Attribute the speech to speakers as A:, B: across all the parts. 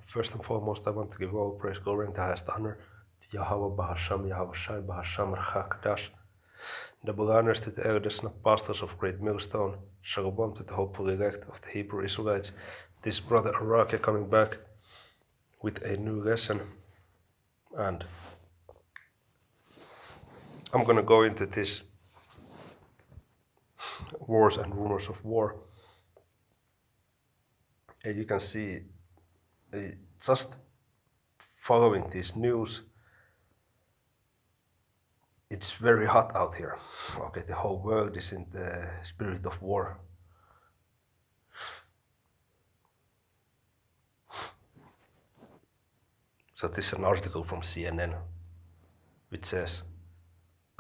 A: First and foremost, I want to give all praise, glory, and the highest honor to Yahweh Bahasham, Yahweh Shai Bahasham, Rachakadash. Double honors to the elders and apostles of Great Millstone. Shalom to the hopeful elect of the Hebrew Israelites. This is Brother Araki coming back with a new lesson. And I'm gonna go into this wars and rumors of war. And you can see just following this news, it's very hot out here. Okay, the whole world is in the spirit of war. So this is an article from CNN, which says,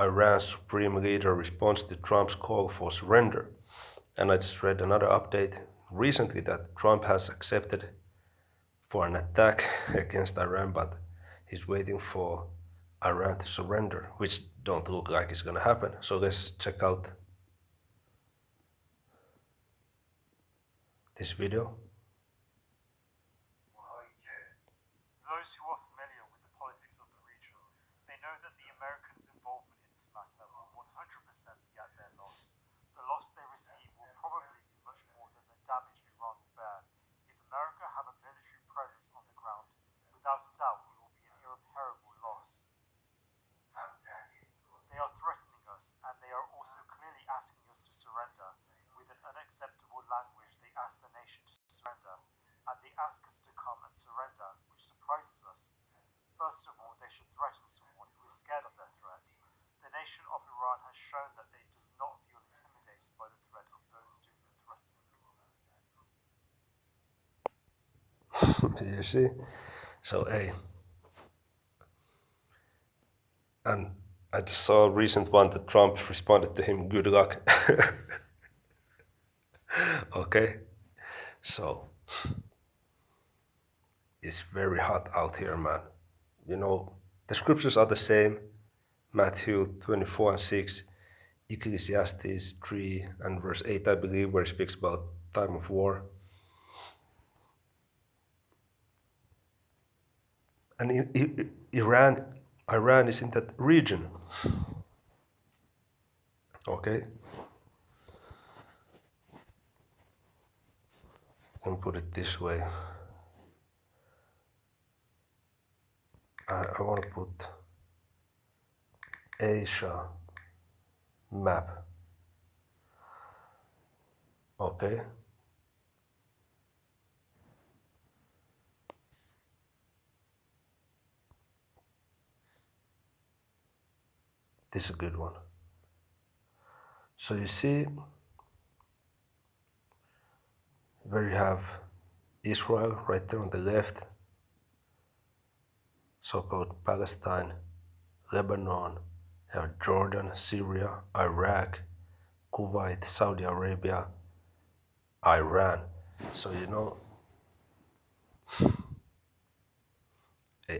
A: Iran's supreme leader responds to Trump's call for surrender. And I just read another update recently that Trump has accepted for an attack against Iran, but he's waiting for Iran to surrender, which don't look like it's gonna happen. So let's check out this video.
B: Those who are familiar with the politics of the region, they know that the Americans' involvement in this matter will 100% be at their loss. The loss they receive will probably be much more than the damage Iran will bear. If America have a military presence on the ground, without a doubt it will be an irreparable loss. They are threatening us, and they are also clearly asking us to surrender. With an unacceptable language, they ask the nation to surrender, and they ask us to come and surrender, which surprises us. First of all, they should threaten someone who is scared of their threat. The nation of Iran has shown that it does not feel intimidated by the threat of those doing the threatening.
A: You see? So, and I just saw a recent one that Trump responded to him, good luck. Okay? So, it's very hot out here, man. You know, the scriptures are the same. Matthew 24 and 6, Ecclesiastes 3 and verse 8, I believe, where it speaks about time of war. And Iran is in that region. Okay? I can put it this way. I want to put Asia map. Okay? This is a good one. So you see where you have Israel right there on the left, so-called Palestine, Lebanon, you have Jordan, Syria, Iraq, Kuwait, Saudi Arabia, Iran. So you know,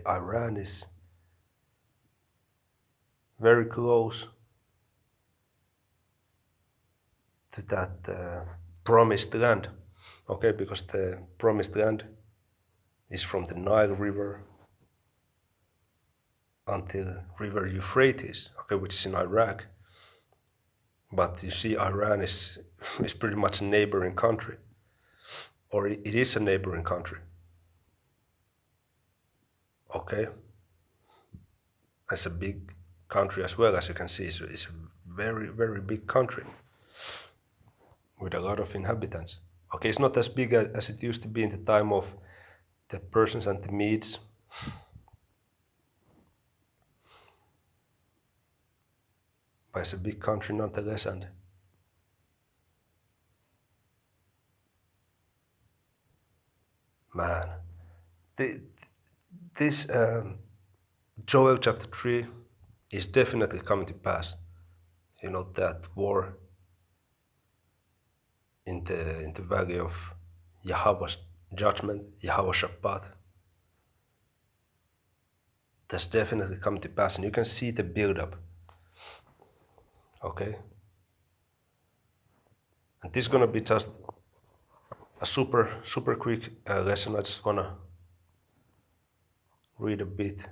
A: Iran is very close to that promised land, okay, because the promised land is from the Nile River until River Euphrates, okay, which is in Iraq. But you see, Iran is pretty much a neighboring country, or it is a neighboring country, okay? It's a big country as well, as you can see. It's a very, very big country with a lot of inhabitants. Okay, it's not as big as it used to be in the time of the Persians and the Medes. But it's a big country nonetheless, and man, this Joel chapter 3 is definitely coming to pass. You know, that war in the valley of Yahweh's judgment, Yahweh Shabbat, that's definitely coming to pass, and you can see the build-up. Okay? And this is gonna be just a super quick lesson. I just wanna read a bit.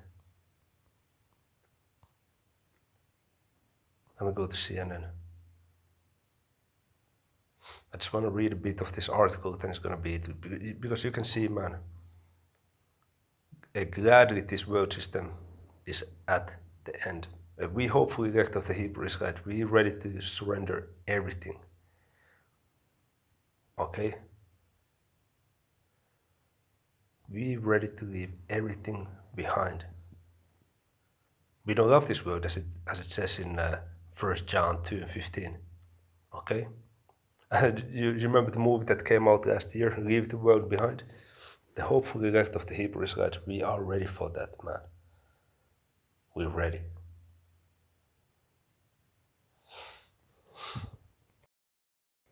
A: Let me go to CNN. I just want to read a bit of this article, then it's gonna be because you can see, man, gladly this world system is at the end. We hopefully get of the Hebrew Israelites. We ready to surrender everything. Okay? We ready to leave everything behind. We don't love this world as it says in 1 John 2:15. Okay? And you remember the movie that came out last year, Leave the World Behind? The hopeful elect of the Hebrew Israelites, we are ready for that, man. We're ready.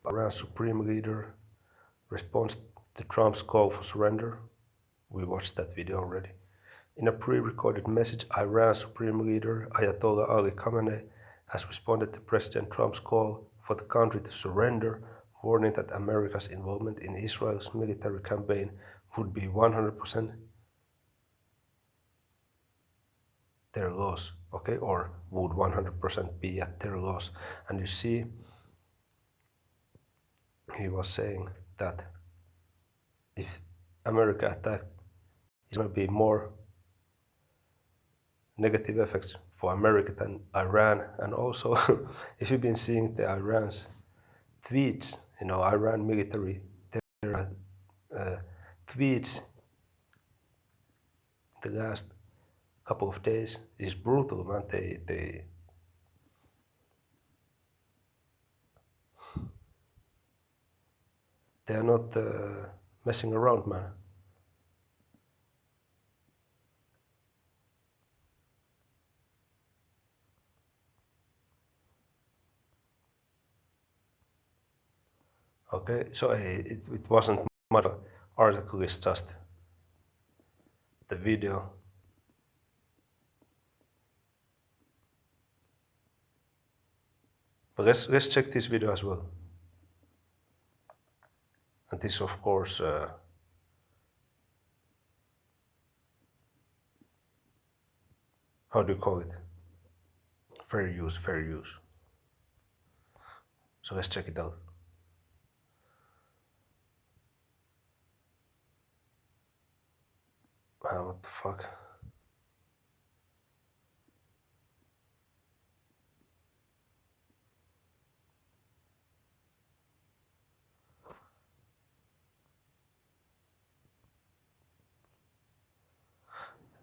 A: Iran's supreme leader responds to Trump's call for surrender. We watched that video already. In a pre-recorded message, Iran's supreme leader Ayatollah Ali Khamenei has responded to President Trump's call for the country to surrender, warning that America's involvement in Israel's military campaign would be 100% their loss, okay, or would 100% be at their loss. And you see, he was saying that if America attacked, it's going to be more negative effects for America than Iran. And also, if you've been seeing the Iran's tweets, Iran military, their tweets the last couple of days is brutal, man. They are not messing around, man. Okay, so it wasn't much of an article, it's just the video. But let's check this video as well. And this, of course, how do you call it? Fair use, fair use. So let's check it out. What the fuck?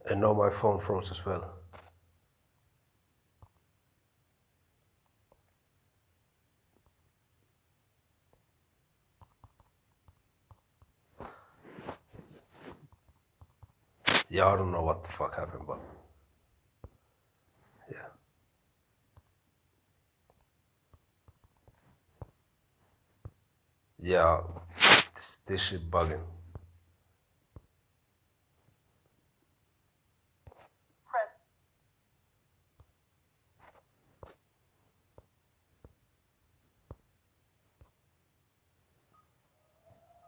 A: And now my phone froze as well. Yeah, I don't know what the fuck happened, but yeah. Yeah, this shit bugging.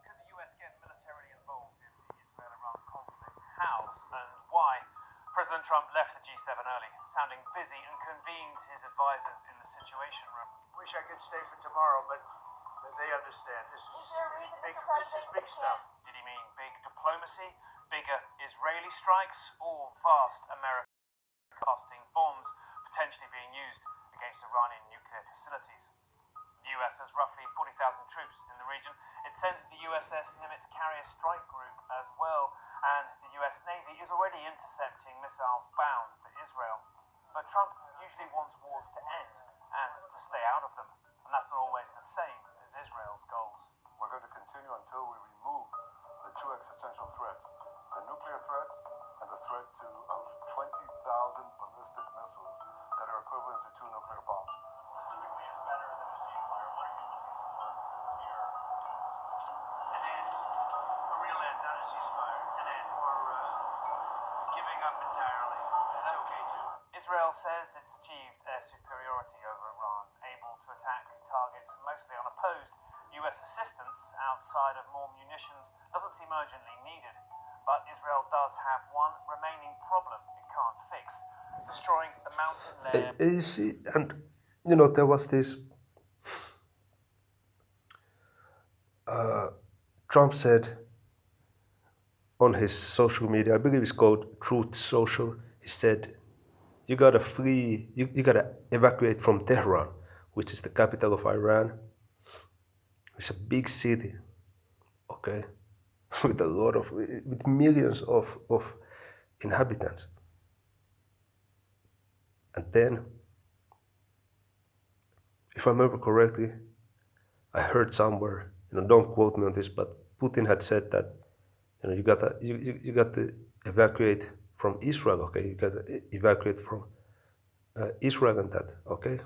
B: Could the US get militarily involved in the Israel-Iran conflict? How and why? President Trump left the G7 early, sounding busy, and convened his advisors in the Situation Room.
C: Wish I could stay for tomorrow, but they understand. This is big stuff.
B: Did he mean big diplomacy, bigger Israeli strikes, or vast American casting bombs potentially being used against Iranian nuclear facilities? The US has roughly 40,000 troops in the region. It sent the USS Nimitz Carrier Strike Group as well, and the US Navy is already intercepting missiles bound for Israel. But Trump usually wants wars to end and to stay out of them, and that's not always the same as Israel's goals.
D: We're going to continue until we remove the two existential threats, the nuclear threat and the threat of 20,000 ballistic missiles that are equivalent to two nuclear bombs.
C: Specifically is better than a ceasefire. What are you looking for here? An end. A real end, not a ceasefire. An end. Or giving up entirely. That's okay too.
B: Israel says it's achieved air superiority over Iran, able to attack targets mostly unopposed. US assistance outside of more munitions doesn't seem urgently needed. But Israel does have one remaining problem it can't fix, destroying the mountain layer.
A: You see, and you know, there was this. Trump said on his social media, I believe it's called Truth Social, he said, you gotta flee, you gotta evacuate from Tehran, which is the capital of Iran. It's a big city, okay, with millions of inhabitants. And then, if I remember correctly, I heard somewhere, you know, don't quote me on this, but Putin had said that, you know, you got to evacuate from Israel, okay? You got to evacuate from Israel and that, okay?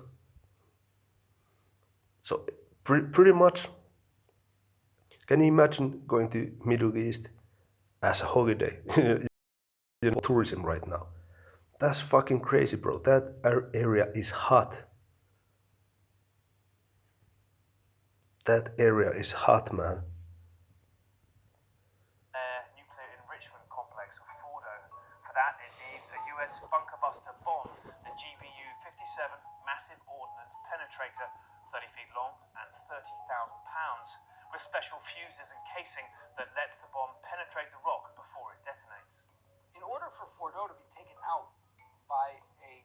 A: So pretty much, can you imagine going to Middle East as a holiday? You know, tourism right now. That's fucking crazy, bro. That area is hot. That area is hot, man.
B: Nuclear enrichment complex of Fordo. For that, it needs a US bunker buster bomb, the GBU-57 massive ordnance penetrator, 30 feet long and 30,000 pounds, with special fuses and casing that lets the bomb penetrate the rock before it detonates.
E: In order for Fordo to be taken out by a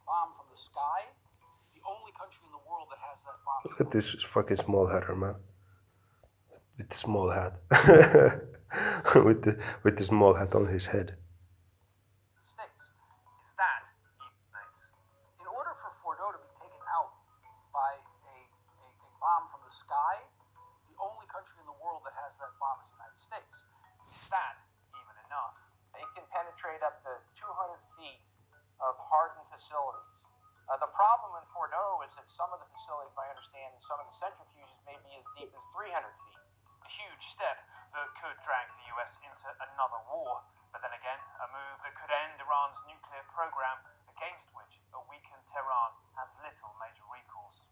E: bomb from the sky, the only country in the world that has that bomb.
A: Look at this fucking small hatter, man. With the small hat. with the small hat on his head.
E: States.
B: Is that detonates?
E: In order for Fordo to be taken out by a bomb from the sky, the only country in the world that has that bomb is the United States.
B: Is that even enough?
F: It can penetrate up to 200 feet of hardened facilities. The problem in Fordo is that some of the facilities, I understand, and some of the centrifuges may be as deep as 300 feet.
B: A huge step that could drag the US into another war, but then again, a move that could end Iran's nuclear program, against which a weakened Tehran has little major recourse.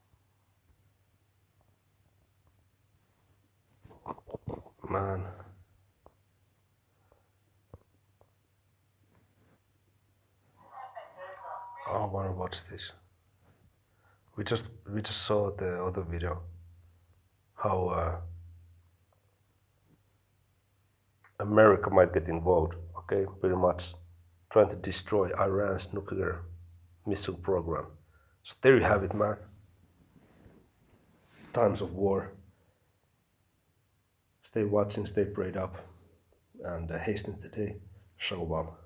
A: Man. I wanna watch this. We just saw the other video. How America might get involved, okay, pretty much trying to destroy Iran's nuclear missile program. So there you have it, man. Times of war. Stay watching, stay prayed up, and hasten today. Shalom.